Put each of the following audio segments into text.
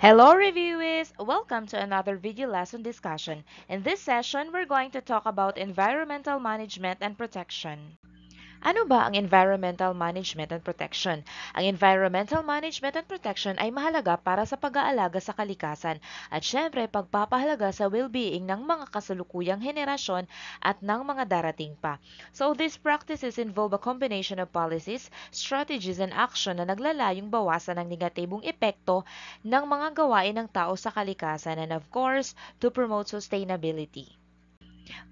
Hello reviewers! Welcome to another video lesson discussion. In this session, we're going to talk about environmental management and protection. Ano ba ang environmental management and protection? Ang environmental management and protection ay mahalaga para sa pag-aalaga sa kalikasan at syempre pagpapahalaga sa well-being ng mga kasalukuyang henerasyon at ng mga darating pa. So these practices involve a combination of policies, strategies, and action na naglalayong bawasan ang negatibong epekto ng mga gawain ng tao sa kalikasan and of course, to promote sustainability.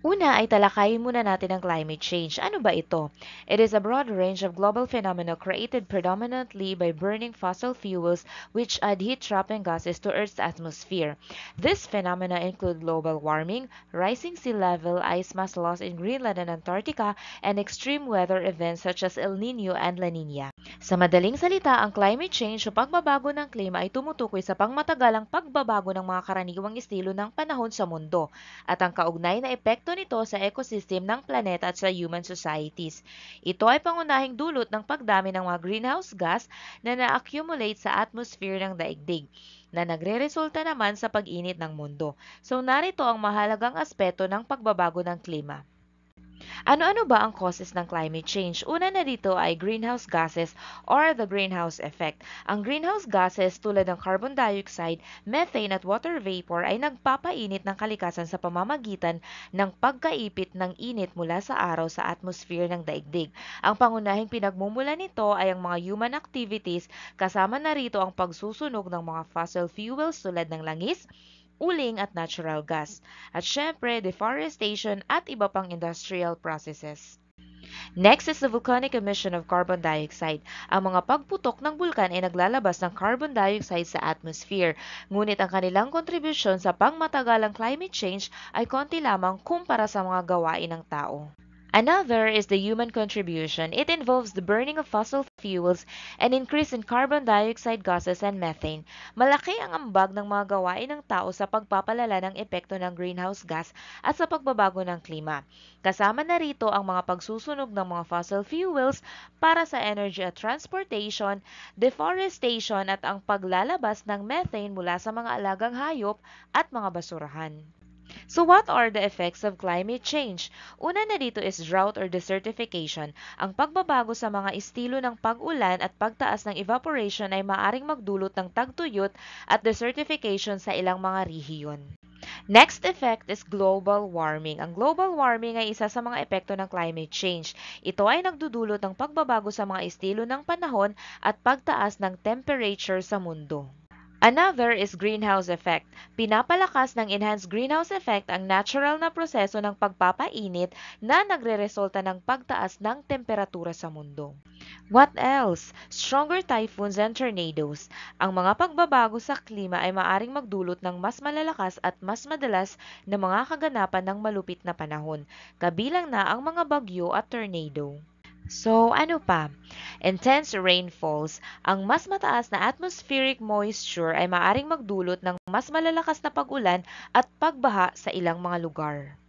Una ay talakayin muna natin ang climate change. Ano ba ito? It is a broad range of global phenomena created predominantly by burning fossil fuels which add heat-trapping gases to Earth's atmosphere. These phenomena include global warming, rising sea level, ice mass loss in Greenland and Antarctica, and extreme weather events such as El Nino and La Nina. Sa madaling salita, ang climate change o pagbabago ng klima ay tumutukoy sa pangmatagalang pagbabago ng mga karaniwang estilo ng panahon sa mundo at ang kaugnay na epekto nito sa ecosystem ng planeta at sa human societies. Ito ay pangunahing dulot ng pagdami ng mga greenhouse gas na na-accumulate sa atmosphere ng daigdig na nagreresulta naman sa pag-init ng mundo. So narito ang mahalagang aspeto ng pagbabago ng klima. Ano-ano ba ang causes ng climate change? Una na dito ay greenhouse gases or the greenhouse effect. Ang greenhouse gases tulad ng carbon dioxide, methane at water vapor ay nagpapainit ng kalikasan sa pamamagitan ng pagkaipit ng init mula sa araw sa atmosphere ng daigdig. Ang pangunahing pinagmumula nito ay ang mga human activities kasama na rito ang pagsusunog ng mga fossil fuels tulad ng langis, uling at natural gas. At syempre, deforestation at iba pang industrial processes. Next is the volcanic emission of carbon dioxide. Ang mga pagputok ng bulkan ay naglalabas ng carbon dioxide sa atmosphere, ngunit ang kanilang kontribusyon sa pangmatagalang climate change ay konti lamang kumpara sa mga gawain ng tao. Another is the human contribution. It involves the burning of fossil fuels and increase in carbon dioxide gases and methane. Malaki ang ambag ng mga gawain ng tao sa pagpapalala ng epekto ng greenhouse gas at sa pagbabago ng klima. Kasama na rito ang mga pagsusunog ng mga fossil fuels para sa energy at transportation, deforestation at ang paglalabas ng methane mula sa mga alagang hayop at mga basurahan. So what are the effects of climate change? Una na dito is drought or desertification. Ang pagbabago sa mga estilo ng pag-ulan at pagtaas ng evaporation ay maaring magdulot ng tagtuyot at desertification sa ilang mga rehiyon. Next effect is global warming. Ang global warming ay isa sa mga epekto ng climate change. Ito ay nagdudulot ng pagbabago sa mga estilo ng panahon at pagtaas ng temperature sa mundo. Another is greenhouse effect. Pinapalakas ng enhanced greenhouse effect ang natural na proseso ng pagpapainit na nagreresulta ng pagtaas ng temperatura sa mundo. What else? Stronger typhoons and tornadoes. Ang mga pagbabago sa klima ay maaring magdulot ng mas malalakas at mas madalas na mga kaganapan ng malupit na panahon, kabilang na ang mga bagyo at tornado. So, ano pa? Intense rainfalls. Ang mas mataas na atmospheric moisture ay maaring magdulot ng mas malalakas na pag-ulan at pagbaha sa ilang mga lugar.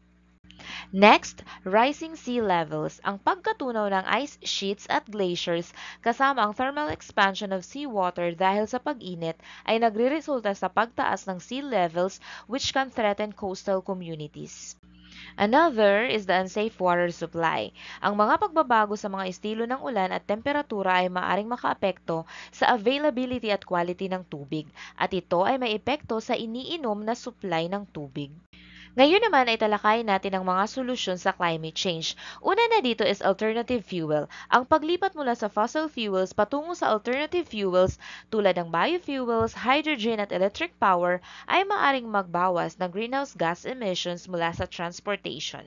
Next, rising sea levels. Ang pagkatunaw ng ice sheets at glaciers kasama ang thermal expansion of seawater dahil sa pag-init ay nagreresulta sa pagtaas ng sea levels which can threaten coastal communities. Another is the unsafe water supply. Ang mga pagbabago sa mga estilo ng ulan at temperatura ay maaring makaapekto sa availability at quality ng tubig at ito ay may epekto sa iniinom na supply ng tubig. Ngayon naman ay talakayin natin ang mga solusyon sa climate change. Una na dito is alternative fuel. Ang paglipat mula sa fossil fuels patungo sa alternative fuels tulad ng biofuels, hydrogen at electric power ay maaring magbawas ng greenhouse gas emissions mula sa transportation.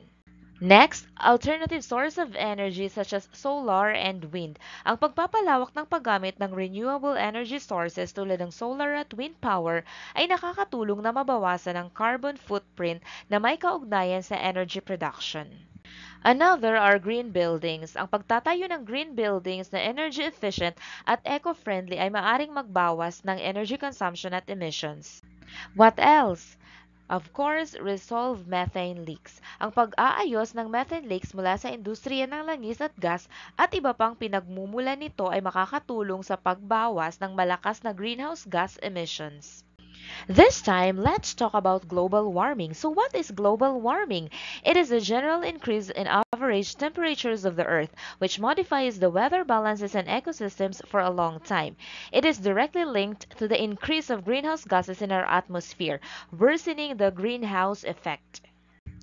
Next, alternative source of energy such as solar and wind. Ang pagpapalawak ng paggamit ng renewable energy sources tulad ng solar at wind power ay nakakatulong na mabawasan ang carbon footprint na may kaugnayan sa energy production. Another are green buildings. Ang pagtatayo ng green buildings na energy efficient at eco-friendly ay maaring magbawas ng energy consumption at emissions. What else? Of course, resolve methane leaks. Ang pag-aayos ng methane leaks mula sa industriya ng langis at gas at iba pang pinagmumulan nito ay makakatulong sa pagbawas ng malakas na greenhouse gas emissions. This time, let's talk about global warming. So, what is global warming? It is a general increase in average temperatures of the Earth, which modifies the weather balances and ecosystems for a long time. It is directly linked to the increase of greenhouse gases in our atmosphere, worsening the greenhouse effect.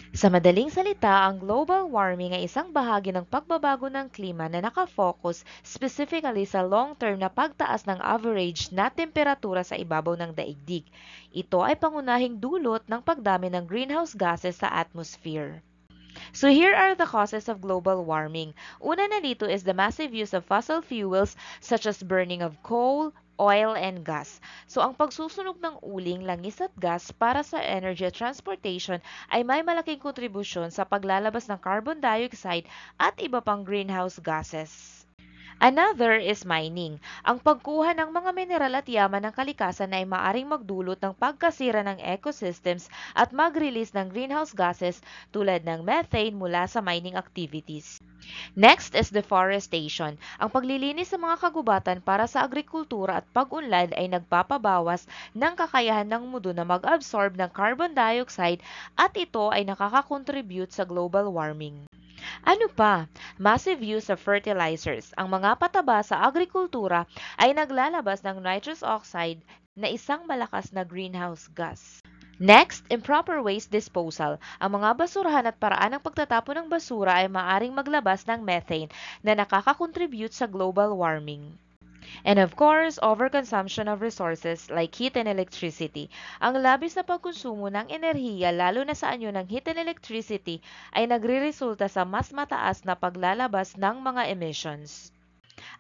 Sa madaling salita, ang global warming ay isang bahagi ng pagbabago ng klima na nakafocus specifically sa long-term na pagtaas ng average na temperatura sa ibabaw ng daigdig. Ito ay pangunahing dulot ng pagdami ng greenhouse gases sa atmosphere. So here are the causes of global warming. Una na dito is the massive use of fossil fuels such as burning of coal, oil, and gas. So ang pagsusunog ng uling, langis at gas para sa energy at transportation ay may malaking kontribusyon sa paglalabas ng carbon dioxide at iba pang greenhouse gases. Another is mining. Ang pagkuha ng mga mineral at yaman ng kalikasan ay maaring magdulot ng pagkasira ng ecosystems at mag-release ng greenhouse gases tulad ng methane mula sa mining activities. Next is deforestation. Ang paglilinis sa mga kagubatan para sa agrikultura at pag-unlad ay nagpapabawas ng kakayahan ng mundo na mag-absorb ng carbon dioxide at ito ay nakakakontribute sa global warming. Ano pa? Massive use of fertilizers. Ang mga pataba sa agrikultura ay naglalabas ng nitrous oxide na isang malakas na greenhouse gas. Next, improper waste disposal. Ang mga basurahan at paraan ng pagtatapon ng basura ay maaring maglabas ng methane na nakakakontribute sa global warming. And of course, overconsumption of resources like heat and electricity. Ang labis na pagkonsumo ng enerhiya lalo na sa anyo ng heat and electricity ay nagreresulta sa mas mataas na paglalabas ng mga emissions.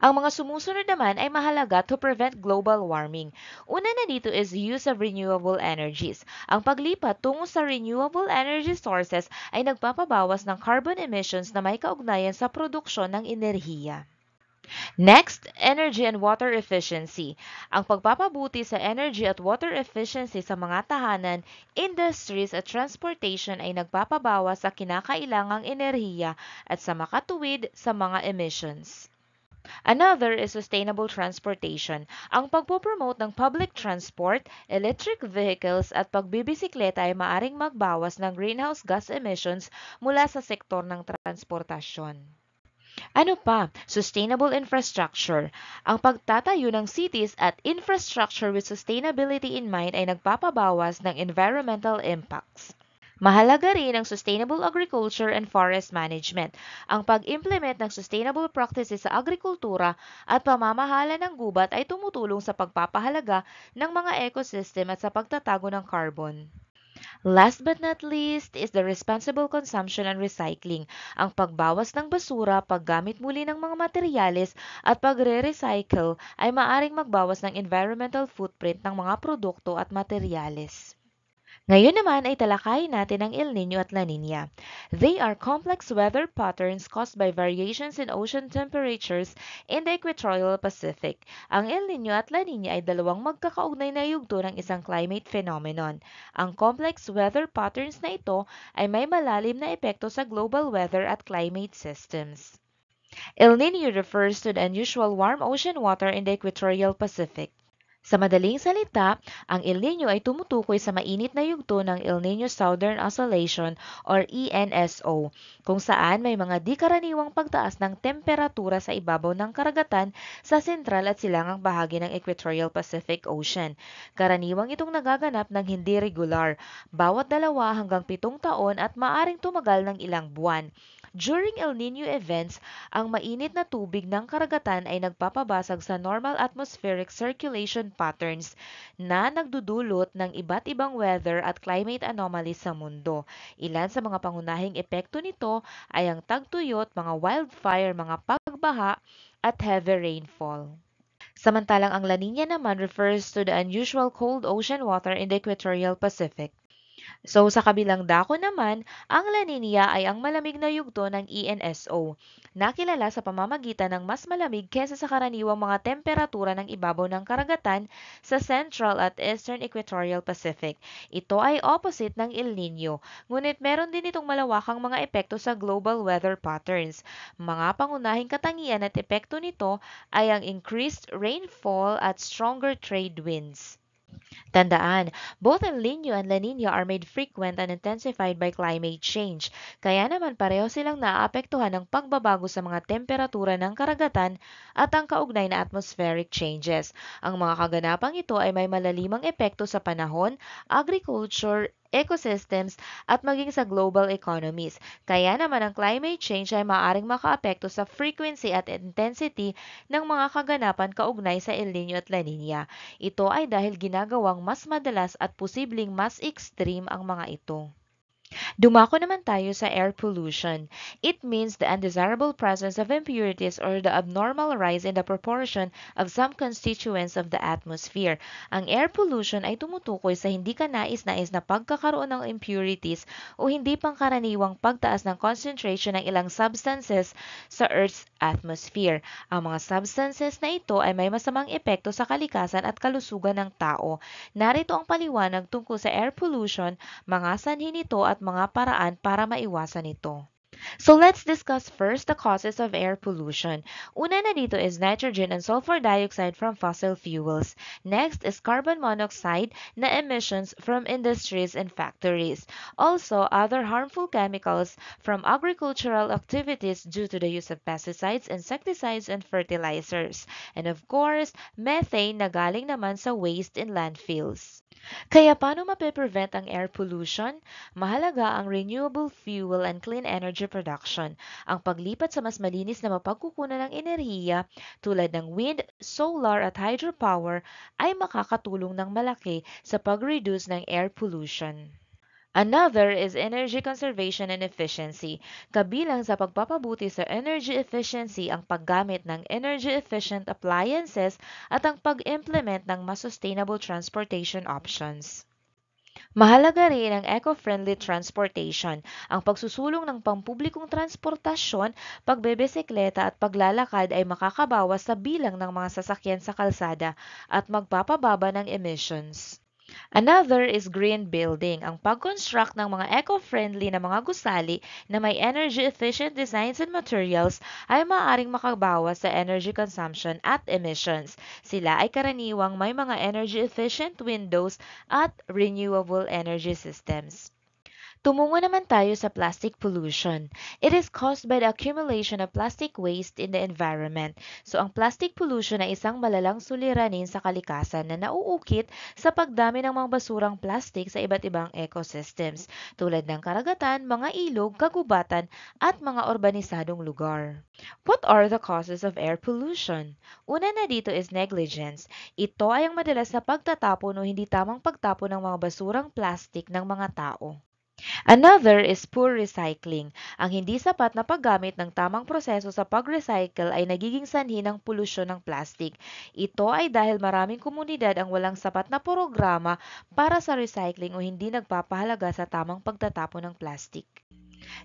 Ang mga sumusunod naman ay mahalaga to prevent global warming. Una na dito is use of renewable energies. Ang paglipat tungo sa renewable energy sources ay nagpapabawas ng carbon emissions na may kaugnayan sa produksyon ng enerhiya. Next, energy and water efficiency. Ang pagpapabuti sa energy at water efficiency sa mga tahanan, industries at transportation ay nagpapabawas sa kinakailangang enerhiya at sa makatuwid sa mga emissions. Another is sustainable transportation. Ang pagpopromote ng public transport, electric vehicles at pagbibisikleta ay maaring magbawas ng greenhouse gas emissions mula sa sektor ng transportasyon. Ano pa? Sustainable infrastructure. Ang pagtatayo ng cities at infrastructure with sustainability in mind ay nagpapabawas ng environmental impacts. Mahalaga rin ang sustainable agriculture and forest management. Ang pag-implement ng sustainable practices sa agrikultura at pamamahala ng gubat ay tumutulong sa pagpapahalaga ng mga ecosystem at sa pagtatago ng carbon. Last but not least is the responsible consumption and recycling. Ang pagbawas ng basura, paggamit muli ng mga materyales at pagre-recycle ay maaring magbawas ng environmental footprint ng mga produkto at materyales. Ngayon naman ay talakayin natin ang El Niño at La Niña. They are complex weather patterns caused by variations in ocean temperatures in the equatorial Pacific. Ang El Niño at La Niña ay dalawang magkakaugnay na yugto ng isang climate phenomenon. Ang complex weather patterns na ito ay may malalim na epekto sa global weather at climate systems. El Niño refers to the unusual warm ocean water in the equatorial Pacific. Sa madaling salita, ang El Niño ay tumutukoy sa mainit na yugto ng El Niño Southern Oscillation or ENSO, kung saan may mga di-karaniwang pagtaas ng temperatura sa ibabaw ng karagatan sa sentral at silangang bahagi ng Equatorial Pacific Ocean. Karaniwang itong nagaganap ng hindi regular, bawat 2 hanggang 7 taon at maaring tumagal ng ilang buwan. During El Niño events, ang mainit na tubig ng karagatan ay nagpapabasag sa normal atmospheric circulation patterns na nagdudulot ng iba't ibang weather at climate anomalies sa mundo. Ilan sa mga pangunahing epekto nito ay ang tagtuyot, mga wildfire, mga pagbaha, at heavy rainfall. Samantalang ang La Nina naman refers to the unusual cold ocean water in the equatorial Pacific. So sa kabilang dako naman, ang La Nina ay ang malamig na yugto ng ENSO, nakilala sa pamamagitan ng mas malamig kesa sa karaniwang mga temperatura ng ibabaw ng karagatan sa Central at Eastern Equatorial Pacific. Ito ay opposite ng El Nino, ngunit meron din itong malawakang mga epekto sa global weather patterns. Mga pangunahing katangian at epekto nito ay ang increased rainfall at stronger trade winds. Tandaan, both El Nino and La Nina are made frequent and intensified by climate change. Kaya naman pareho silang naaapektuhan ng pagbabago sa mga temperatura ng karagatan at ang kaugnay na atmospheric changes. Ang mga kaganapang ito ay may malalimang epekto sa panahon, agriculture, ecosystems at maging sa global economies. Kaya naman ang climate change ay maaaring makaapekto sa frequency at intensity ng mga kaganapan kaugnay sa El Nino at La Nina. Ito ay dahil ginagawang mas madalas at posibleng mas extreme ang mga ito. Dumako naman tayo sa air pollution. It means the undesirable presence of impurities or the abnormal rise in the proportion of some constituents of the atmosphere. Ang air pollution ay tumutukoy sa hindi kanais-nais na pagkakaroon ng impurities o hindi pangkaraniwang pagtaas ng concentration ng ilang substances sa Earth's atmosphere. Ang mga substances na ito ay may masamang epekto sa kalikasan at kalusugan ng tao. Narito ang paliwanag tungkol sa air pollution, mga sanhi nito at mga paraan para maiwasan ito. So let's discuss first the causes of air pollution. Una na dito is nitrogen and sulfur dioxide from fossil fuels. Next is carbon monoxide na emissions from industries and factories. Also, other harmful chemicals from agricultural activities due to the use of pesticides, insecticides, and fertilizers. And of course, methane na galing naman sa waste in landfills. Kaya paano mape-prevent ang air pollution? Mahalaga ang renewable fuel and clean energy production. Ang paglipat sa mas malinis na mapagkukunan ng enerhiya tulad ng wind, solar at hydropower ay makakatulong ng malaki sa pag-reduce ng air pollution. Another is energy conservation and efficiency. Kabilang sa pagpapabuti sa energy efficiency ang paggamit ng energy efficient appliances at ang pag-implement ng mas sustainable transportation options. Mahalaga rin ang eco-friendly transportation, ang pagsusulong ng pampublikong transportasyon, pagbebisikleta at paglalakad ay makakabawas sa bilang ng mga sasakyan sa kalsada at magpapababa ng emissions. Another is green building, ang pag-construct ng mga eco-friendly na mga gusali na may energy-efficient designs and materials ay maaaring makabawas sa energy consumption at emissions. Sila ay karaniwang may mga energy-efficient windows at renewable energy systems. Tumungo naman tayo sa plastic pollution. It is caused by the accumulation of plastic waste in the environment. So ang plastic pollution ay isang malalang suliranin sa kalikasan na nauukit sa pagdami ng mga basurang plastic sa iba't ibang ecosystems, tulad ng karagatan, mga ilog, kagubatan, at mga urbanisadong lugar. What are the causes of air pollution? Una na dito is negligence. Ito ay ang madalas na pagtatapon o hindi tamang pagtapon ng mga basurang plastic ng mga tao. Another is poor recycling. Ang hindi sapat na paggamit ng tamang proseso sa pag-recycle ay nagiging sanhi ng polusyon ng plastic. Ito ay dahil maraming komunidad ang walang sapat na programa para sa recycling o hindi nagpapahalaga sa tamang pagtatapon ng plastic.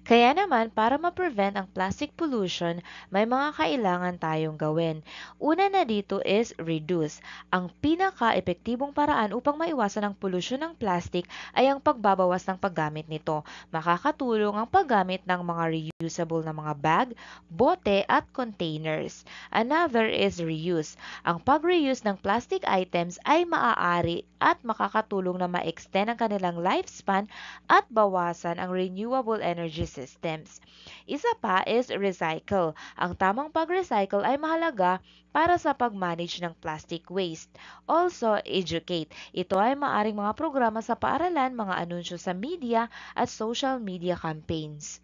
Kaya naman, para ma-prevent ang plastic pollution, may mga kailangan tayong gawin. Una na dito is reduce. Ang pinaka-epektibong paraan upang maiwasan ang pollution ng plastic ay ang pagbabawas ng paggamit nito. Makakatulong ang paggamit ng mga reusable na mga bag, bote at containers. Another is reuse. Ang pag-reuse ng plastic items ay maaari at makakatulong na ma-extend ang kanilang lifespan at bawasan ang renewable energy systems. Isa pa is recycle. Ang tamang pag-recycle ay mahalaga para sa pag-manage ng plastic waste. Also, educate. Ito ay maaring mga programa sa paaralan, mga anunsyo sa media at social media campaigns.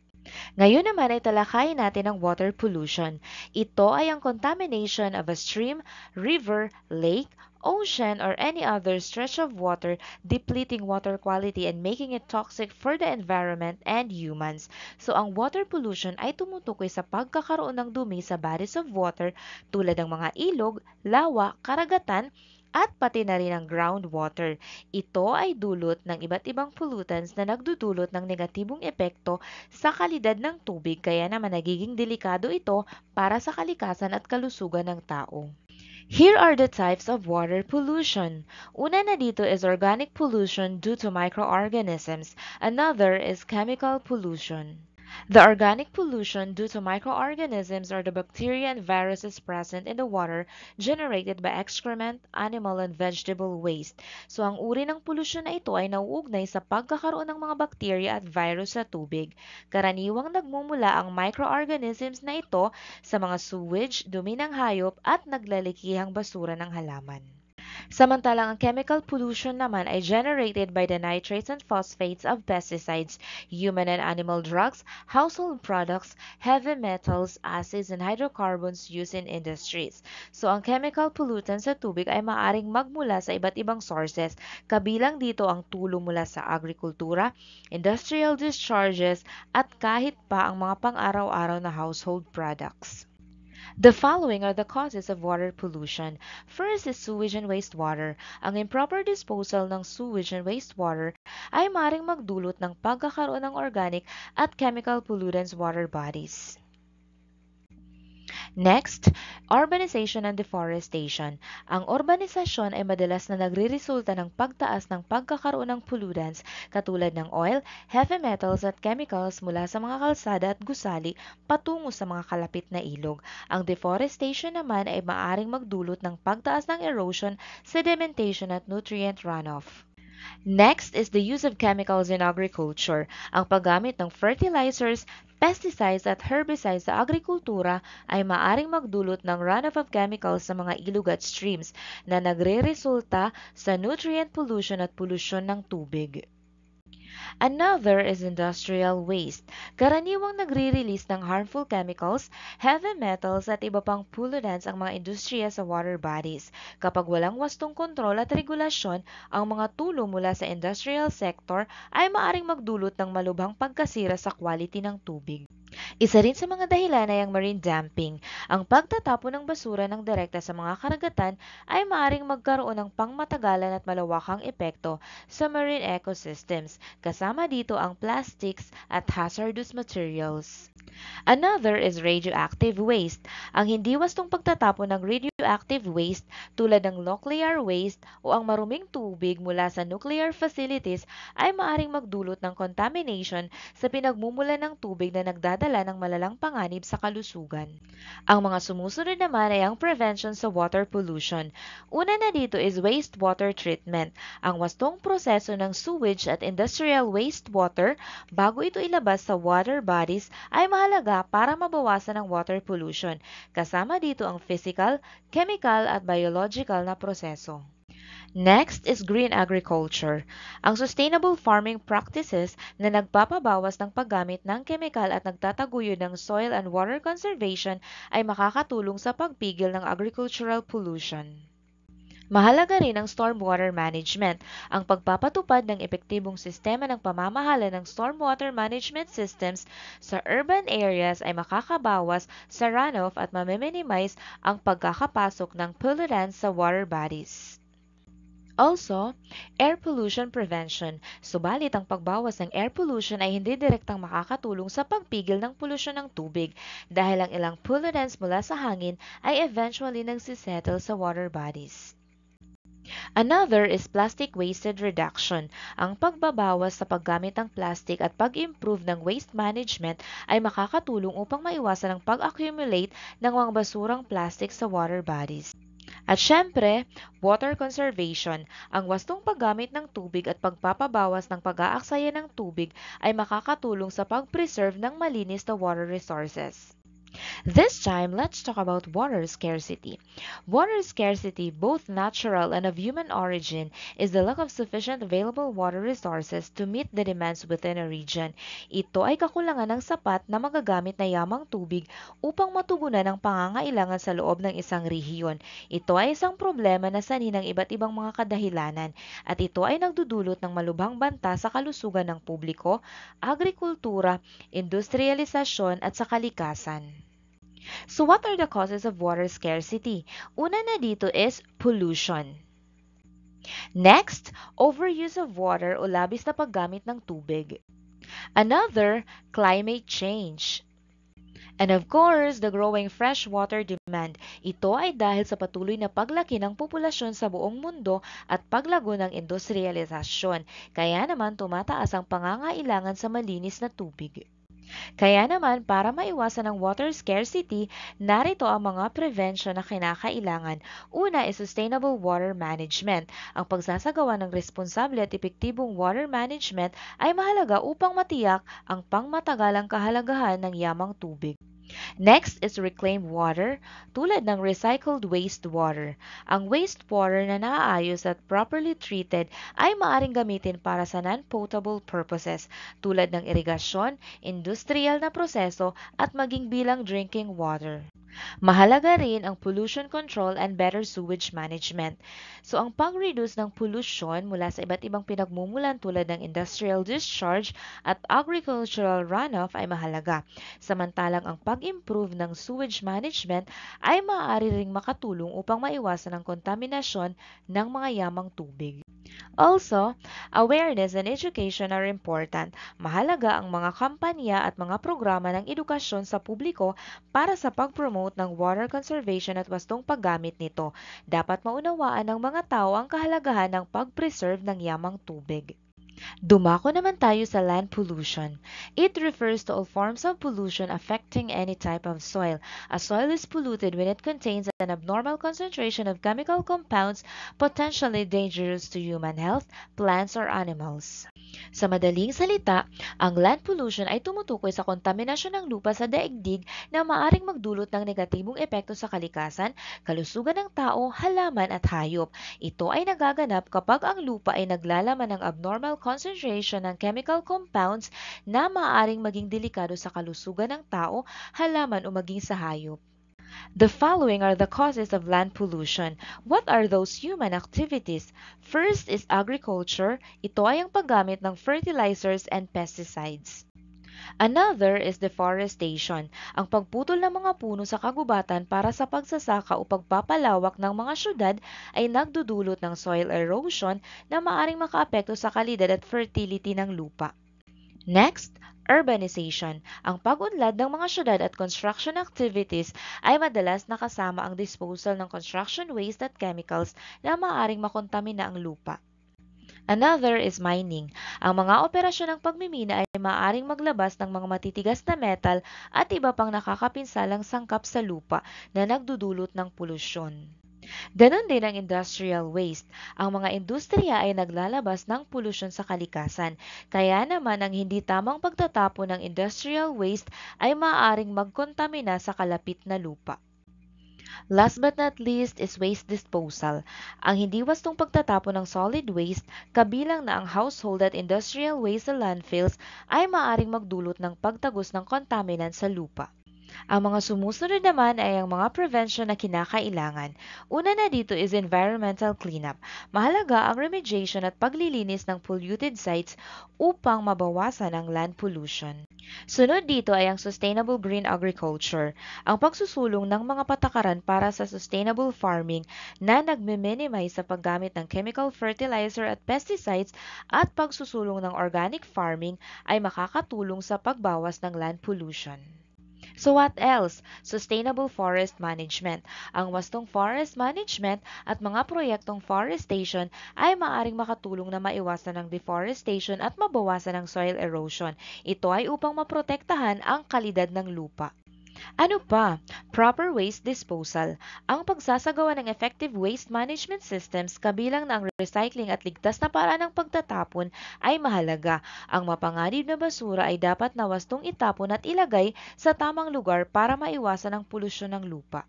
Ngayon naman ay talakayin natin ang water pollution. Ito ay ang contamination of a stream, river, lake, ocean, or any other stretch of water, depleting water quality and making it toxic for the environment and humans. So, ang water pollution ay tumutukoy sa pagkakaroon ng dumi sa bodies of water tulad ng mga ilog, lawa, karagatan, at pati na rin ang groundwater. Ito ay dulot ng iba't ibang pollutants na nagdudulot ng negatibong epekto sa kalidad ng tubig kaya naman nagiging delikado ito para sa kalikasan at kalusugan ng tao. Here are the types of water pollution. Una na dito is organic pollution due to microorganisms. Another is chemical pollution. The organic pollution due to microorganisms or the bacteria and viruses present in the water generated by excrement, animal and vegetable waste. So ang uri ng pollution na ito ay nauugnay sa pagkakaroon ng mga bakterya at virus sa tubig. Karaniwang nagmumula ang microorganisms na ito sa mga sewage, dumi ng hayop at naglalikihang basura ng halaman. Samantalang ang chemical pollution naman ay generated by the nitrates and phosphates of pesticides, human and animal drugs, household products, heavy metals, acids, and hydrocarbons used in industries. So ang chemical pollutants sa tubig ay maaaring magmula sa iba't ibang sources, kabilang dito ang tulo mula sa agrikultura, industrial discharges, at kahit pa ang mga pang-araw-araw na household products. The following are the causes of water pollution. First is sewage and wastewater. Ang improper disposal ng sewage and wastewater ay maaaring magdulot ng pagkakaroon ng organic at chemical pollutants water bodies. Next, urbanization and deforestation. Ang urbanisasyon ay madalas na nagreresulta ng pagtaas ng pagkakaroon ng pollutants katulad ng oil, heavy metals at chemicals mula sa mga kalsada at gusali patungo sa mga kalapit na ilog. Ang deforestation naman ay maaaring magdulot ng pagtaas ng erosion, sedimentation at nutrient runoff. Next is the use of chemicals in agriculture. Ang paggamit ng fertilizers, pesticides at herbicides sa agrikultura ay maaring magdulot ng runoff of chemicals sa mga ilog at streams na nagre-resulta sa nutrient pollution at polusyon ng tubig. Another is industrial waste. Karaniwang nagre-release ng harmful chemicals, heavy metals at iba pang pollutants ang mga industriya sa water bodies. Kapag walang wastong kontrol at regulasyon, ang mga tulo mula sa industrial sector ay maaring magdulot ng malubhang pagkasira sa quality ng tubig. Isa rin sa mga dahilan ay ang marine dumping. Ang pagtatapon ng basura ng direkta sa mga karagatan ay maaring magkaroon ng pangmatagalan at malawakang epekto sa marine ecosystems, kasama dito ang plastics at hazardous materials. Another is radioactive waste. Ang hindi wastong pagtatapon ng radioactive waste tulad ng nuclear waste o ang maruming tubig mula sa nuclear facilities ay maaring magdulot ng contamination sa pinagmumulan ng tubig na nagdadala ng malalang panganib sa kalusugan. Ang mga sumusunod naman ay ang prevention sa water pollution. Una na dito is wastewater treatment. Ang wastong proseso ng sewage at industrial wastewater bago ito ilabas sa water bodies ay mahalaga para mabawasan ang water pollution. Kasama dito ang physical, chemical at biological na proseso. Next is green agriculture. Ang sustainable farming practices na nagpapabawas ng paggamit ng kemikal at nagtataguyod ng soil and water conservation ay makakatulong sa pagpigil ng agricultural pollution. Mahalaga rin ang stormwater management. Ang pagpapatupad ng epektibong sistema ng pamamahala ng stormwater management systems sa urban areas ay makakabawas sa runoff at mamiminimise ang pagkakapasok ng pollutants sa water bodies. Also, air pollution prevention. Subalit ang pagbawas ng air pollution ay hindi direktang makakatulong sa pagpigil ng polusyon ng tubig dahil ang ilang pollutants mula sa hangin ay eventually nagsisettle sa water bodies. Another is plastic wasted reduction. Ang pagbabawas sa paggamit ng plastic at pag-improve ng waste management ay makakatulong upang maiwasan ang pag-accumulate ng mga basurang plastic sa water bodies. At syempre, water conservation. Ang wastong paggamit ng tubig at pagpapabawas ng pag-aaksaya ng tubig ay makakatulong sa pag-preserve ng malinis na water resources. This time, let's talk about water scarcity. Water scarcity, both natural and of human origin, is the lack of sufficient available water resources to meet the demands within a region. Ito ay kakulangan ng sapat na magagamit na yamang tubig upang matugunan ang pangangailangan sa loob ng isang rehiyon. Ito ay isang problema na sanhi ng iba't ibang mga kadahilanan at ito ay nagdudulot ng malubhang banta sa kalusugan ng publiko, agrikultura, industrialisasyon at sa kalikasan. So what are the causes of water scarcity? Una na dito is pollution. Next, overuse of water o labis na paggamit ng tubig. Another, climate change. And of course, the growing freshwater demand. Ito ay dahil sa patuloy na paglaki ng populasyon sa buong mundo at paglago ng industrialisasyon. Kaya naman tumataas ang pangangailangan sa malinis na tubig. Kaya naman, para maiwasan ang water scarcity, narito ang mga prevention na kinakailangan. Una is sustainable water management. Ang pagsasagawa ng responsable at epektibong water management ay mahalaga upang matiyak ang pangmatagalang kahalagahan ng yamang tubig. Next is reclaimed water, tulad ng recycled wastewater. Ang wastewater na naaayos at properly treated ay maaring gamitin para sa non-potable purposes tulad ng irigasyon, industrial na proseso at maging bilang drinking water. Mahalaga rin ang pollution control and better sewage management. So ang pag-reduce ng pollution mula sa iba't ibang pinagmumulan tulad ng industrial discharge at agricultural runoff ay mahalaga. Samantalang ang pag-improve ng sewage management ay maaari ring makatulong upang maiwasan ang kontaminasyon ng mga yamang tubig. Also, awareness and education are important. Mahalaga ang mga kampanya at mga programa ng edukasyon sa publiko para sa pag-promote ng water conservation at wastong paggamit nito. Dapat maunawaan ng mga tao ang kahalagahan ng pag-preserve ng yamang tubig. Dumako naman tayo sa land pollution. It refers to all forms of pollution affecting any type of soil. A soil is polluted when it contains an abnormal concentration of chemical compounds potentially dangerous to human health, plants, or animals. Sa madaling salita, ang land pollution ay tumutukoy sa kontaminasyon ng lupa sa daigdig na maaring magdulot ng negatibong epekto sa kalikasan, kalusugan ng tao, halaman at hayop. Ito ay nagaganap kapag ang lupa ay naglalaman ng abnormal concentration ng chemical compounds na maaaring maging delikado sa kalusugan ng tao, halaman o maging sa hayop. The following are the causes of land pollution. What are those human activities? First is agriculture. Ito ay ang paggamit ng fertilizers and pesticides. Another is deforestation, ang pagputol ng mga puno sa kagubatan para sa pagsasaka o pagpapalawak ng mga syudad ay nagdudulot ng soil erosion na maaring makaapekto sa kalidad at fertility ng lupa. Next, urbanization. Ang pag-unlad ng mga syudad at construction activities ay madalas nakasama ang disposal ng construction waste at chemicals na maaaring makontamina ang lupa. Another is mining. Ang mga operasyon ng pagmimina ay maaaring maglabas ng mga matitigas na metal at iba pang nakakapinsalang sangkap sa lupa na nagdudulot ng polusyon. Ganon din ang industrial waste. Ang mga industriya ay naglalabas ng polusyon sa kalikasan. Kaya naman ang hindi tamang pagtatapon ng industrial waste ay maaaring magkontamina sa kalapit na lupa. Last but not least is waste disposal. Ang hindi wastong pagtatapon ng solid waste, kabilang na ang household at industrial waste sa landfills, ay maaaring magdulot ng pagtagos ng contaminant sa lupa. Ang mga sumusunod naman ay ang mga prevention na kinakailangan. Una na dito is environmental cleanup. Mahalaga ang remediation at paglilinis ng polluted sites upang mabawasan ang land pollution. Sunod dito ay ang sustainable green agriculture, ang pagsusulong ng mga patakaran para sa sustainable farming na nagme-minimize sa paggamit ng chemical fertilizer at pesticides at pagsusulong ng organic farming ay makakatulong sa pagbawas ng land pollution. So what else? Sustainable forest management. Ang wastong forest management at mga proyektong forestation ay maaring makatulong na maiwasan ang deforestation at mabawasan ang soil erosion. Ito ay upang maprotektahan ang kalidad ng lupa. Ano pa? Proper waste disposal. Ang pagsasagawa ng effective waste management systems kabilang na ang recycling at ligtas na paraan ng pagtatapon ay mahalaga. Ang mapanganib na basura ay dapat na wastong itapon at ilagay sa tamang lugar para maiwasan ang polusyon ng lupa.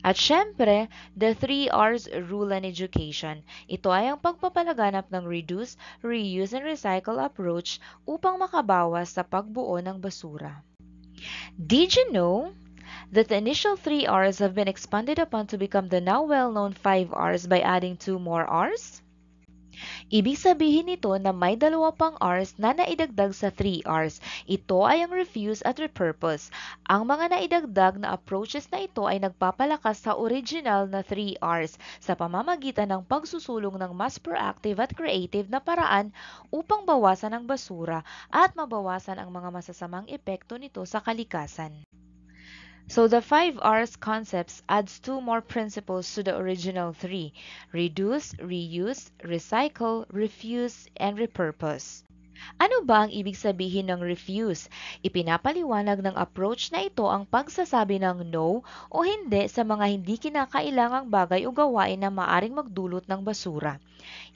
At syempre, the 3 R's rule and education. Ito ay ang pagpapalaganap ng reduce, reuse, and recycle approach upang makabawas sa pagbuo ng basura. Did you know that the initial 3 R's have been expanded upon to become the now well-known 5 R's by adding 2 more R's? Ibig sabihin nito na may dalawa pang R's na naidagdag sa 3 R's. Ito ay ang refuse at repurpose. Ang mga naidagdag na approaches na ito ay nagpapalakas sa original na 3 R's sa pamamagitan ng pagsusulong ng mas proactive at creative na paraan upang bawasan ang basura at mabawasan ang mga masasamang epekto nito sa kalikasan. So the 5 R's concepts adds 2 more principles to the original 3: reduce, reuse, recycle, refuse, and repurpose. Ano ba ang ibig sabihin ng refuse? Ipinapaliwanag ng approach na ito ang pagsasabi ng no o hindi sa mga hindi kinakailangang bagay o gawain na maaring magdulot ng basura.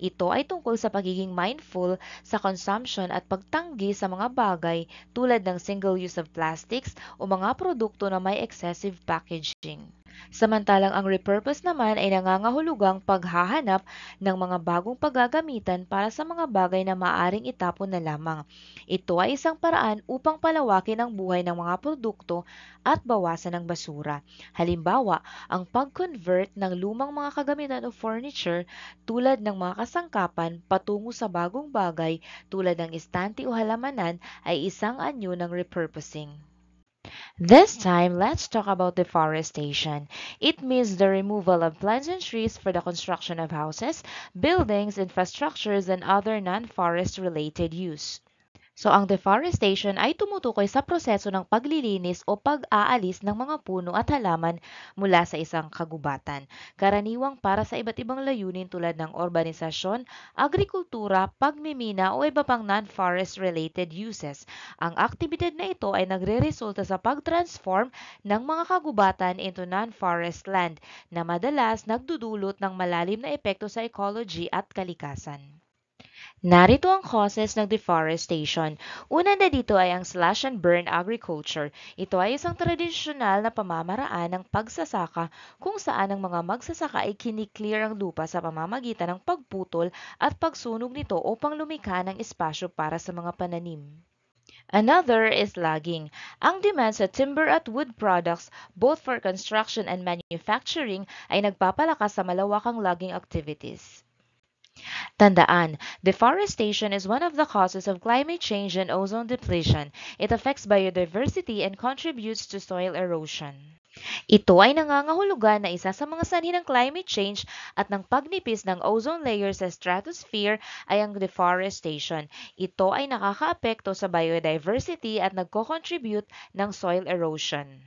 Ito ay tungkol sa pagiging mindful sa consumption at pagtanggi sa mga bagay tulad ng single-use of plastics o mga produkto na may excessive packaging. Samantalang ang repurpose naman ay nangangahulugang paghahanap ng mga bagong paggagamitan para sa mga bagay na maaring itapon na lamang. Ito ay isang paraan upang palawakin ang buhay ng mga produkto at bawasan ang basura. Halimbawa, ang pag-convert ng lumang mga kagamitan o furniture tulad ng mga kasangkapan patungo sa bagong bagay tulad ng istante o halamanan ay isang anyo ng repurposing. This time, let's talk about deforestation. It means the removal of plants and trees for the construction of houses, buildings, infrastructures, and other non-forest related use. So, ang deforestation ay tumutukoy sa proseso ng paglilinis o pag-aalis ng mga puno at halaman mula sa isang kagubatan, karaniwang para sa iba't ibang layunin tulad ng urbanisasyon, agrikultura, pagmimina o iba pang non-forest related uses. Ang aktibidad na ito ay nagreresulta sa pag-transform ng mga kagubatan into non-forest land na madalas nagdudulot ng malalim na epekto sa ecology at kalikasan. Narito ang causes ng deforestation. Una na dito ay ang slash and burn agriculture. Ito ay isang tradisyonal na pamamaraan ng pagsasaka kung saan ang mga magsasaka ay kiniklear ang lupa sa pamamagitan ng pagputol at pagsunog nito upang lumikha ng espasyo para sa mga pananim. Another is logging. Ang demand sa timber at wood products, both for construction and manufacturing, ay nagpapalakas sa malawakang logging activities. Tandaan, deforestation is one of the causes of climate change and ozone depletion. It affects biodiversity and contributes to soil erosion. Ito ay nangangahulugan na isa sa mga sanhi ng climate change at ng pagnipis ng ozone layer sa stratosphere ay ang deforestation. Ito ay nakakaapekto sa biodiversity at nagko-contribute ng soil erosion.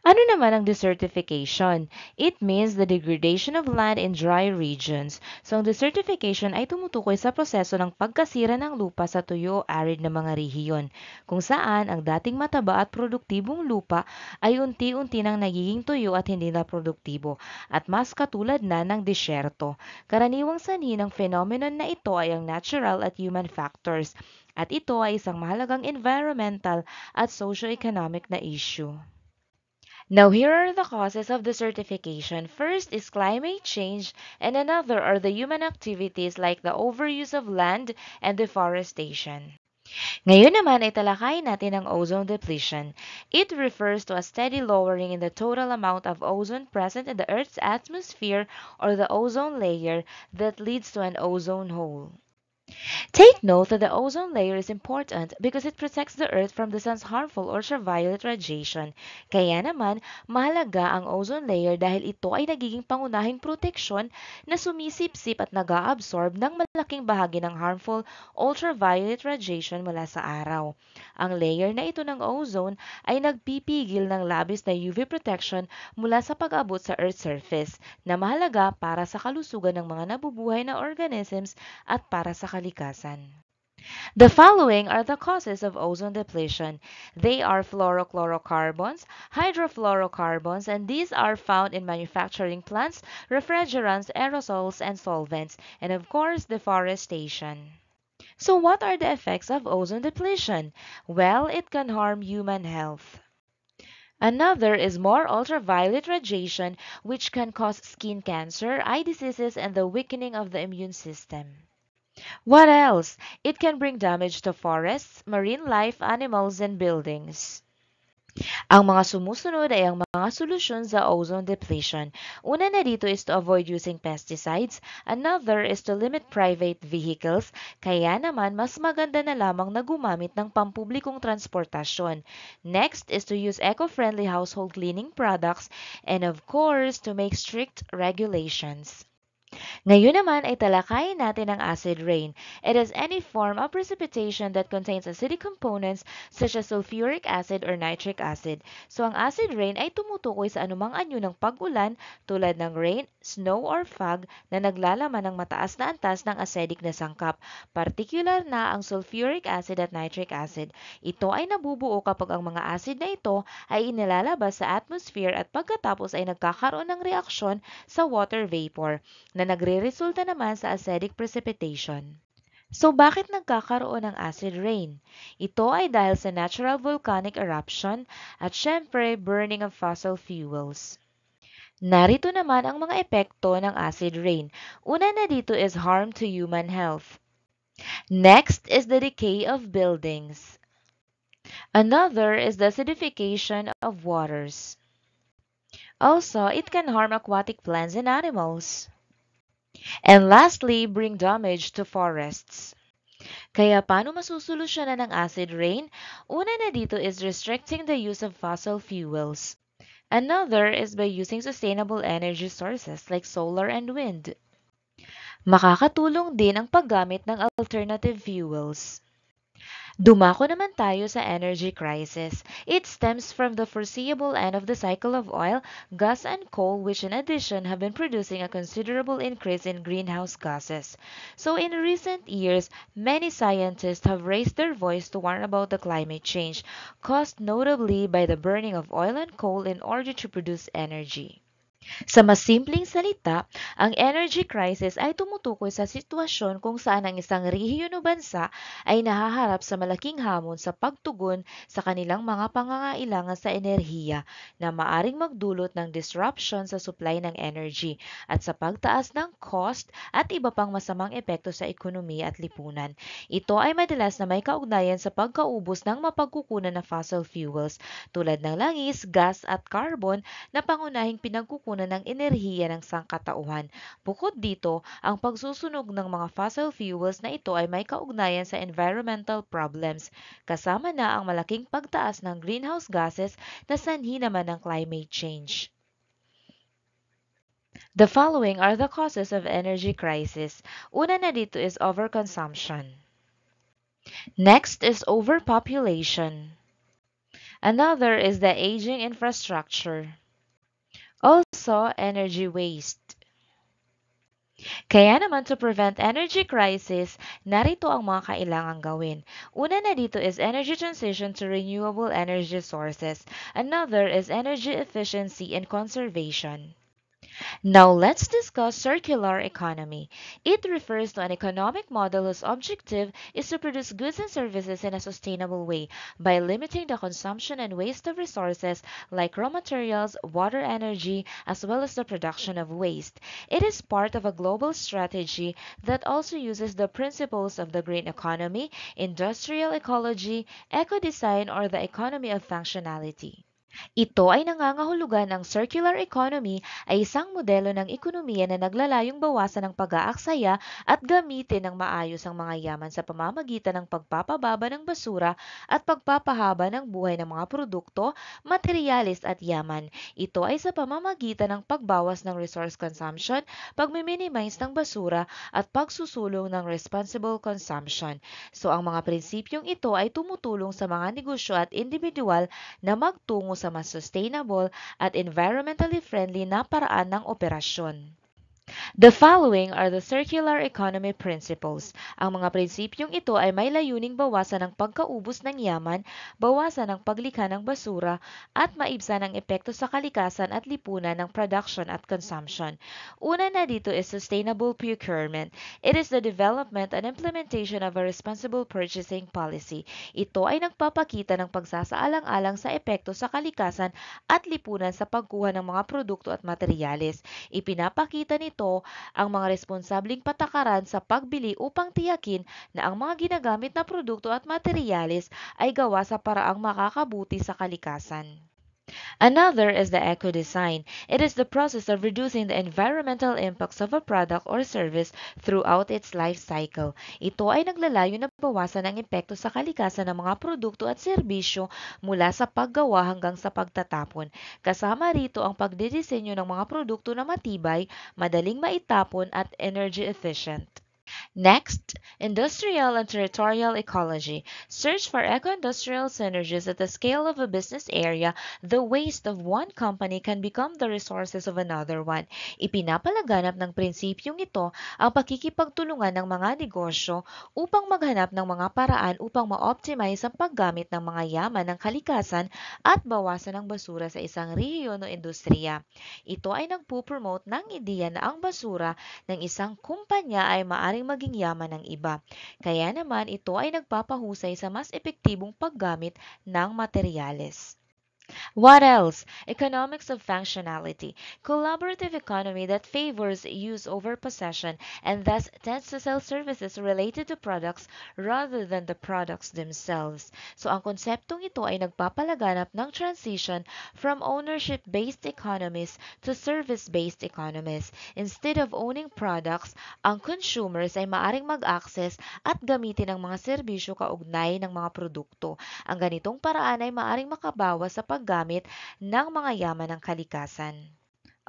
Ano naman ang desertification? It means the degradation of land in dry regions. So, ang desertification ay tumutukoy sa proseso ng pagkasira ng lupa sa tuyo o arid na mga rehiyon, kung saan ang dating mataba at produktibong lupa ay unti-unti nang nagiging tuyo at hindi na produktibo, at mas katulad na ng disyerto. Karaniwang sanhi ng phenomenon na ito ay ang natural at human factors, at ito ay isang mahalagang environmental at socio-economic na issue. Now, here are the causes of desertification. First is climate change, and another are the human activities like the overuse of land and deforestation. Ngayon naman ay talakayin natin ang ozone depletion. It refers to a steady lowering in the total amount of ozone present in the Earth's atmosphere or the ozone layer that leads to an ozone hole. Take note that the ozone layer is important because it protects the Earth from the sun's harmful ultraviolet radiation. Kaya naman, mahalaga ang ozone layer dahil ito ay nagiging pangunahing proteksyon na sumisipsip at nag-aabsorb ng malaking bahagi ng harmful ultraviolet radiation mula sa araw. Ang layer na ito ng ozone ay nagpipigil ng labis na UV protection mula sa pag-abot sa Earth's surface na mahalaga para sa kalusugan ng mga nabubuhay na organisms at para sa kalikasan. The following are the causes of ozone depletion. They are fluorochlorocarbons, hydrofluorocarbons, and these are found in manufacturing plants, refrigerants, aerosols, and solvents, and of course, deforestation. So what are the effects of ozone depletion? Well, it can harm human health. Another is more ultraviolet radiation, which can cause skin cancer, eye diseases, and the weakening of the immune system. What else? It can bring damage to forests, marine life, animals, and buildings. Ang mga sumusunod ay ang mga solusyon sa ozone depletion. Una na dito is to avoid using pesticides. Another is to limit private vehicles. Kaya naman, mas maganda na lamang na gumamit ng pampublikong transportasyon. Next is to use eco-friendly household cleaning products. And of course, to make strict regulations. Ngayon naman ay talakayin natin ang acid rain. It is any form of precipitation that contains acidic components such as sulfuric acid or nitric acid. So ang acid rain ay tumutukoy sa anumang anyo ng pag-ulan tulad ng rain, snow or fog na naglalaman ng mataas na antas ng acidic na sangkap. Partikular na ang sulfuric acid at nitric acid. Ito ay nabubuo kapag ang mga acid na ito ay inilalabas sa atmosphere at pagkatapos ay nagkakaroon ng reaksyon sa water vapor na nagreresulta naman sa acidic precipitation. So bakit nagkakaroon ng acid rain? Ito ay dahil sa natural volcanic eruption at syempre burning of fossil fuels. Narito naman ang mga epekto ng acid rain. Una na dito is harm to human health. Next is the decay of buildings. Another is the acidification of waters. Also, it can harm aquatic plants and animals. And lastly, bring damage to forests. Kaya paano masusolusyonan ng acid rain? Una na dito is restricting the use of fossil fuels. Another is by using sustainable energy sources like solar and wind. Makakatulong din ang paggamit ng alternative fuels. Dumako naman tayo sa energy crisis. It stems from the foreseeable end of the cycle of oil, gas, and coal, which in addition have been producing a considerable increase in greenhouse gases. So in recent years, many scientists have raised their voice to warn about the climate change, caused notably by the burning of oil and coal in order to produce energy. Sa mas simpleng salita, ang energy crisis ay tumutukoy sa sitwasyon kung saan ang isang rehiyon o bansa ay nahaharap sa malaking hamon sa pagtugon sa kanilang mga pangangailangan sa enerhiya na maaring magdulot ng disruption sa supply ng energy at sa pagtaas ng cost at iba pang masamang epekto sa ekonomiya at lipunan. Ito ay madalas na may kaugnayan sa pagkaubos ng mapagkukunan na fossil fuels tulad ng langis, gas at carbon na pangunahing pinagkukunan ng enerhiya ng sangkatauhan. Bukod dito, ang pagsusunog ng mga fossil fuels na ito ay may kaugnayan sa environmental problems, kasama na ang malaking pagtaas ng greenhouse gases na sanhi naman ng climate change. The following are the causes of energy crisis. Una na dito is overconsumption. Next is overpopulation. Another is the aging infrastructure. Also, energy waste. Kaya naman to prevent energy crisis, narito ang mga kailangang gawin. Una na dito is energy transition to renewable energy sources. Another is energy efficiency and conservation. Now let's discuss circular economy. It refers to an economic model whose objective is to produce goods and services in a sustainable way by limiting the consumption and waste of resources like raw materials, water, energy, as well as the production of waste. It is part of a global strategy that also uses the principles of the green economy, industrial ecology, eco-design, or the economy of functionality. Ito ay nangangahulugan ng circular economy ay isang modelo ng ekonomiya na naglalayong bawasan ng pag-aaksaya at gamitin ng maayos ang mga yaman sa pamamagitan ng pagpapababa ng basura at pagpapahaba ng buhay ng mga produkto, materyales at yaman. Ito ay sa pamamagitan ng pagbawas ng resource consumption, pagmiminimize ng basura at pagsusulong ng responsible consumption. So ang mga prinsipyong ito ay tumutulong sa mga negosyo at individual na magtungo sa mas sustainable at environmentally friendly na paraan ng operasyon. The following are the circular economy principles. Ang mga prinsipyong ito ay may layuning bawasan ang pagkaubos ng yaman, bawasan ang paglikha ng basura, at maibsan ang epekto sa kalikasan at lipunan ng production at consumption. Una na dito is sustainable procurement. It is the development and implementation of a responsible purchasing policy. Ito ay nagpapakita ng pagsasaalang-alang sa epekto sa kalikasan at lipunan sa pagkuha ng mga produkto at materyales. Ipinapakita nito ang mga responsableng patakaran sa pagbili upang tiyakin na ang mga ginagamit na produkto at materyales ay gawa sa paraang makakabuti sa kalikasan. Another is the eco-design. It is the process of reducing the environmental impacts of a product or service throughout its life cycle. Ito ay naglalayo na bawasan ang epekto sa kalikasan ng mga produkto at serbisyo mula sa paggawa hanggang sa pagtatapon. Kasama rito ang pagdidisenyo ng mga produkto na matibay, madaling maitapon at energy efficient. Next, industrial and territorial ecology. Search for eco-industrial synergies at the scale of a business area. The waste of one company can become the resources of another one. Ipinapalaganap ng prinsipyong ito ang pakikipagtulungan ng mga negosyo upang maghanap ng mga paraan upang ma-optimize ang paggamit ng mga yaman ng kalikasan at bawasan ang basura sa isang rehiyon o industriya. Ito ay nagpo-promote ng ideya na ang basura ng isang kumpanya ay maaring maging yaman ng iba. Kaya naman ito ay nagpapahusay sa mas epektibong paggamit ng materyales. What else? Economics of functionality. Collaborative economy that favors use over possession and thus tends to sell services related to products rather than the products themselves. So ang konseptong ito ay nagpapalaganap ng transition from ownership-based economies to service-based economies. Instead of owning products, ang consumers ay maaring mag-access at gamitin ang mga serbisyo kaugnay ng mga produkto. Ang ganitong paraan ay maaring makabawas sa paggamit ng mga yaman ng kalikasan.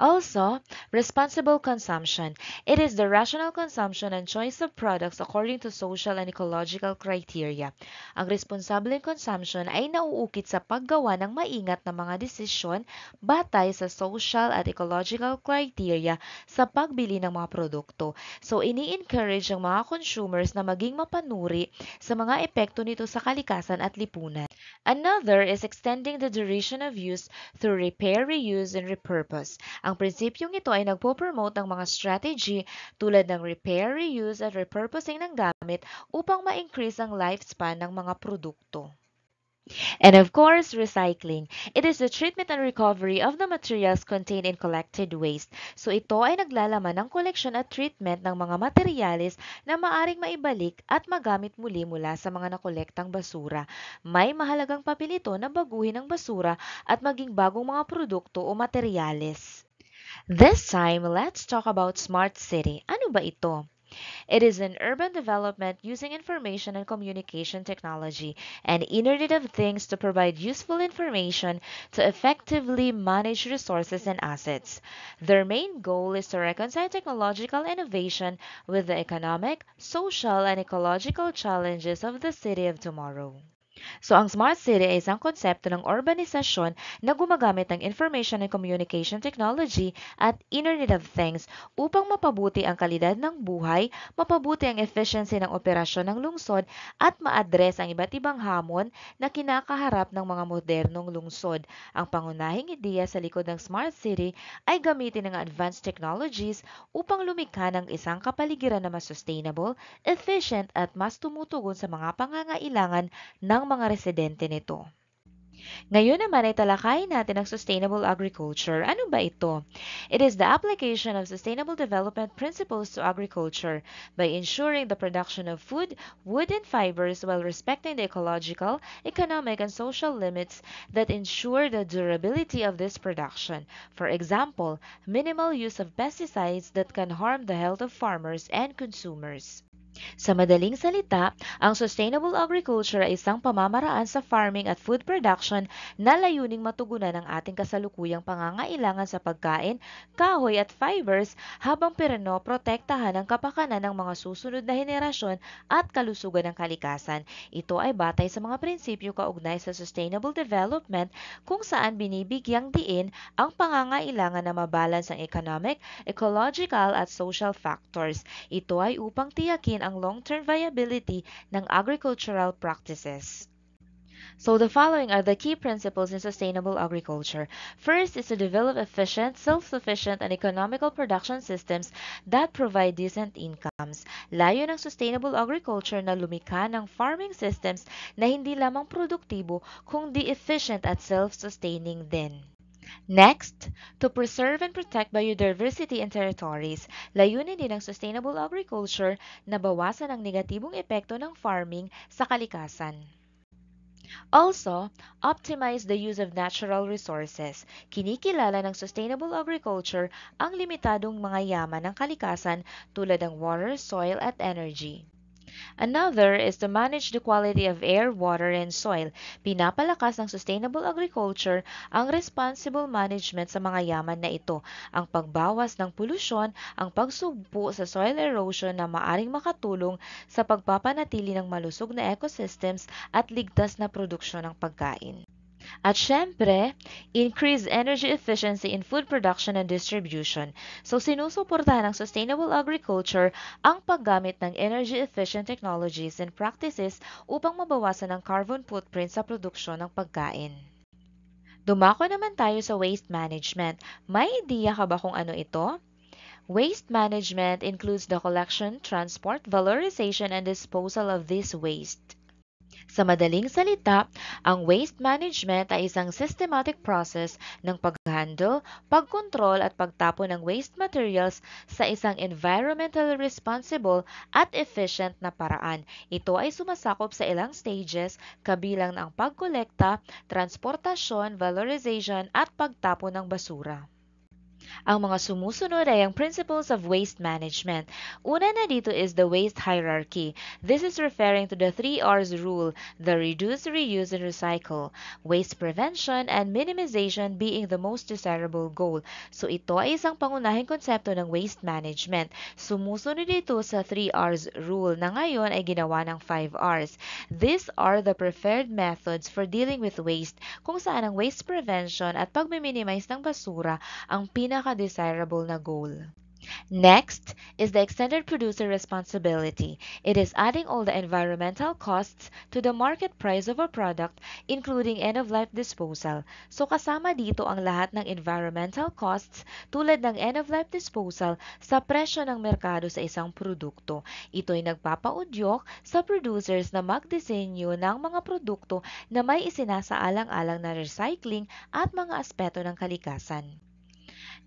Also, responsible consumption. It is the rational consumption and choice of products according to social and ecological criteria. Ang responsableng consumption ay nauukit sa paggawa ng maingat na mga desisyon batay sa social at ecological criteria sa pagbili ng mga produkto. So, ini-encourage ang mga consumers na maging mapanuri sa mga epekto nito sa kalikasan at lipunan. Another is extending the duration of use through repair, reuse, and repurpose. Ang prinsipyong ito ay nagpo-promote ng mga strategy tulad ng repair, reuse, at repurposing ng gamit upang ma-increase ang lifespan ng mga produkto. And of course, recycling. It is the treatment and recovery of the materials contained in collected waste. So ito ay naglalaman ng koleksyon at treatment ng mga materyales na maaring maibalik at magamit muli mula sa mga nakolektang basura. May mahalagang papel ito na baguhin ang basura at maging bagong mga produkto o materyales. This time, let's talk about smart city. Ano ba ito? It is an urban development using information and communication technology and Internet of Things to provide useful information to effectively manage resources and assets. Their main goal is to reconcile technological innovation with the economic, social, and ecological challenges of the city of tomorrow. So, ang smart city ay isang konsepto ng urbanisasyon na gumagamit ng information and communication technology at Internet of Things upang mapabuti ang kalidad ng buhay, mapabuti ang efficiency ng operasyon ng lungsod, at ma-address ang iba't ibang hamon na kinakaharap ng mga modernong lungsod. Ang pangunahing ideya sa likod ng smart city ay gamitin ng advanced technologies upang lumikha ng isang kapaligiran na mas sustainable, efficient, at mas tumutugon sa mga pangangailangan ng mga residente nito. Ngayon naman ay talakayin natin ang sustainable agriculture. Ano ba ito? It is the application of sustainable development principles to agriculture by ensuring the production of food, wood, and fibers while respecting the ecological, economic, and social limits that ensure the durability of this production. For example, minimal use of pesticides that can harm the health of farmers and consumers. Sa madaling salita, ang sustainable agriculture ay isang pamamaraan sa farming at food production na layuning matugunan ang ating kasalukuyang pangangailangan sa pagkain, kahoy at fibers habang protektahan ang kapakanan ng mga susunod na henerasyon at kalusugan ng kalikasan. Ito ay batay sa mga prinsipyo kaugnay sa sustainable development kung saan binibigyang diin ang pangangailangan na mabalance ang economic, ecological at social factors. Ito ay upang tiyakin ang long-term viability ng agricultural practices. So the following are the key principles in sustainable agriculture. First is to develop efficient, self-sufficient, and economical production systems that provide decent incomes. Layo ng sustainable agriculture na lumikha ng farming systems na hindi lamang produktibo kundi efficient at self-sustaining din. Next, to preserve and protect biodiversity and territories. Layunin din ng sustainable agriculture na bawasan ang negatibong epekto ng farming sa kalikasan. Also, optimize the use of natural resources. Kinikilala ng sustainable agriculture ang limitadong mga yaman ng kalikasan tulad ng water, soil at energy. Another is to manage the quality of air, water, and soil. Pinapalakas ng sustainable agriculture ang responsible management sa mga yaman na ito, ang pagbawas ng polusyon, ang pagsugpo sa soil erosion na maaring makatulong sa pagpapanatili ng malusog na ecosystems at ligtas na produksyon ng pagkain. At syempre, increase energy efficiency in food production and distribution. So sinusuportahan ng sustainable agriculture ang paggamit ng energy efficient technologies and practices upang mabawasan ang carbon footprint sa produksyon ng pagkain. Dumako naman tayo sa waste management. May ideya ka ba kung ano ito? Waste management includes the collection, transport, valorization, and disposal of this waste. Sa madaling salita, ang waste management ay isang systematic process ng pag-handle, pagkontrol at pagtapon ng waste materials sa isang environmentally responsible at efficient na paraan. Ito ay sumasakop sa ilang stages kabilang ang pagkolekta, transportasyon, valorization at pagtapon ng basura. Ang mga sumusunod ay ang principles of waste management. Una na dito is the waste hierarchy. This is referring to the 3 R's rule, the reduce, reuse, and recycle. Waste prevention and minimization being the most desirable goal. So ito ay isang pangunahing konsepto ng waste management. Sumusunod dito sa 3 R's rule na ngayon ay ginawa ng 5 R's. These are the preferred methods for dealing with waste kung saan ang waste prevention at pagmiminimize ng basura ang pinaka-desirable na goal. Next is the extended producer responsibility. It is adding all the environmental costs to the market price of a product, including end-of-life disposal. So kasama dito ang lahat ng environmental costs tulad ng end-of-life disposal sa presyo ng merkado sa isang produkto. Ito'y nagpapaudyok sa producers na magdisenyo ng mga produkto na may isinasaalang-alang na recycling at mga aspeto ng kalikasan.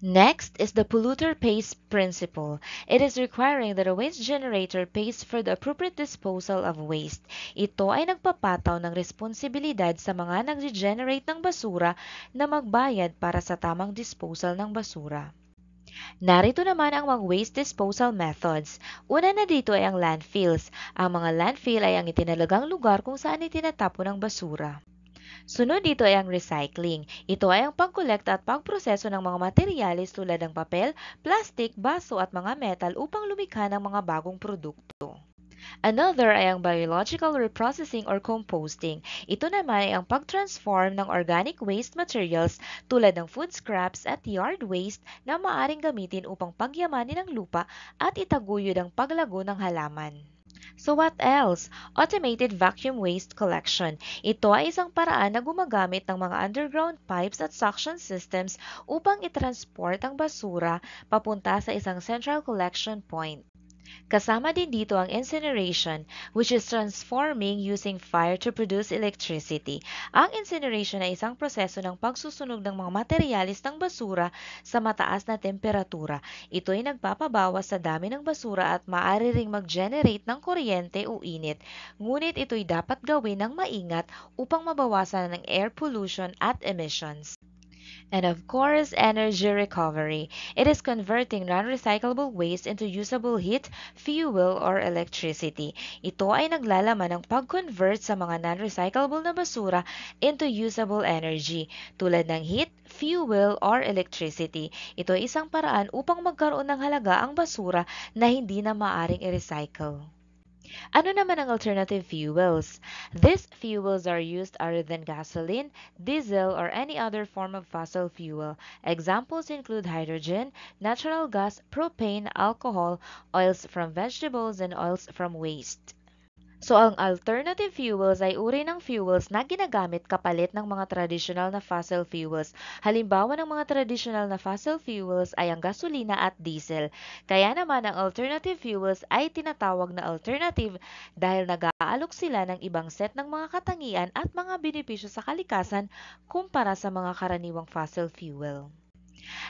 Next is the polluter pays principle. It is requiring that a waste generator pays for the appropriate disposal of waste. Ito ay nagpapataw ng responsibilidad sa mga nag-generate ng basura na magbayad para sa tamang disposal ng basura. Narito naman ang mga waste disposal methods. Una na dito ay ang landfills. Ang mga landfill ay ang itinalagang lugar kung saan itinatapon ang basura. Sunod dito ay ang recycling. Ito ay ang pagkolekta at pagproseso ng mga materyales tulad ng papel, plastic, baso at mga metal upang lumikha ng mga bagong produkto. Another ay ang biological reprocessing or composting. Ito naman ay ang pag-transform ng organic waste materials tulad ng food scraps at yard waste na maaring gamitin upang pagyamanin ang lupa at itaguyod ang paglago ng halaman. So what else? Automated vacuum waste collection. Ito ay isang paraan na gumagamit ng mga underground pipes at suction systems upang itransport ang basura papunta sa isang central collection point. Kasama din dito ang incineration, which is transforming using fire to produce electricity. Ang incineration ay isang proseso ng pagsusunog ng mga materyales ng basura sa mataas na temperatura. Ito ay nagpapabawas sa dami ng basura at maaari ring mag-generate ng kuryente o init. Ngunit ito'y dapat gawin ng maingat upang mabawasan ang air pollution at emissions. And of course, energy recovery. It is converting non-recyclable waste into usable heat, fuel, or electricity. Ito ay naglalaman ng pag-convert sa mga non-recyclable na basura into usable energy, tulad ng heat, fuel, or electricity. Ito ay isang paraan upang magkaroon ng halaga ang basura na hindi na maaring i-recycle. Ano naman ang alternative fuels? These fuels are used other than gasoline, diesel, or any other form of fossil fuel. Examples include hydrogen, natural gas, propane, alcohol, oils from vegetables, and oils from waste. So, ang alternative fuels ay uri ng fuels na ginagamit kapalit ng mga traditional na fossil fuels. Halimbawa ng mga traditional na fossil fuels ay ang gasolina at diesel. Kaya naman ang alternative fuels ay tinatawag na alternative dahil nag-aalok sila ng ibang set ng mga katangian at mga benepisyo sa kalikasan kumpara sa mga karaniwang fossil fuel.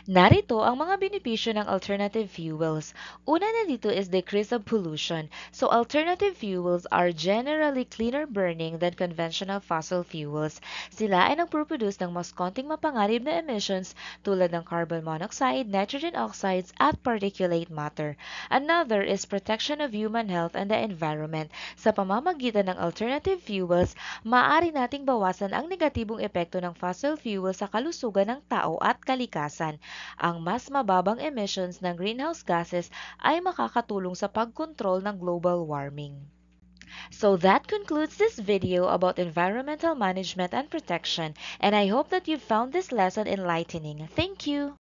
Narito ang mga benepisyo ng alternative fuels. Una na dito is decrease of pollution. So alternative fuels are generally cleaner burning than conventional fossil fuels. Sila ay nagproproduce ng mas konting mapanganib na emissions tulad ng carbon monoxide, nitrogen oxides, at particulate matter. Another is protection of human health and the environment. Sa pamamagitan ng alternative fuels, maaari nating bawasan ang negatibong epekto ng fossil fuel sa kalusugan ng tao at kalikasan. Ang mas mababang emissions ng greenhouse gases ay makakatulong sa pagkontrol ng global warming. So that concludes this video about environmental management and protection, and I hope that you found this lesson enlightening. Thank you!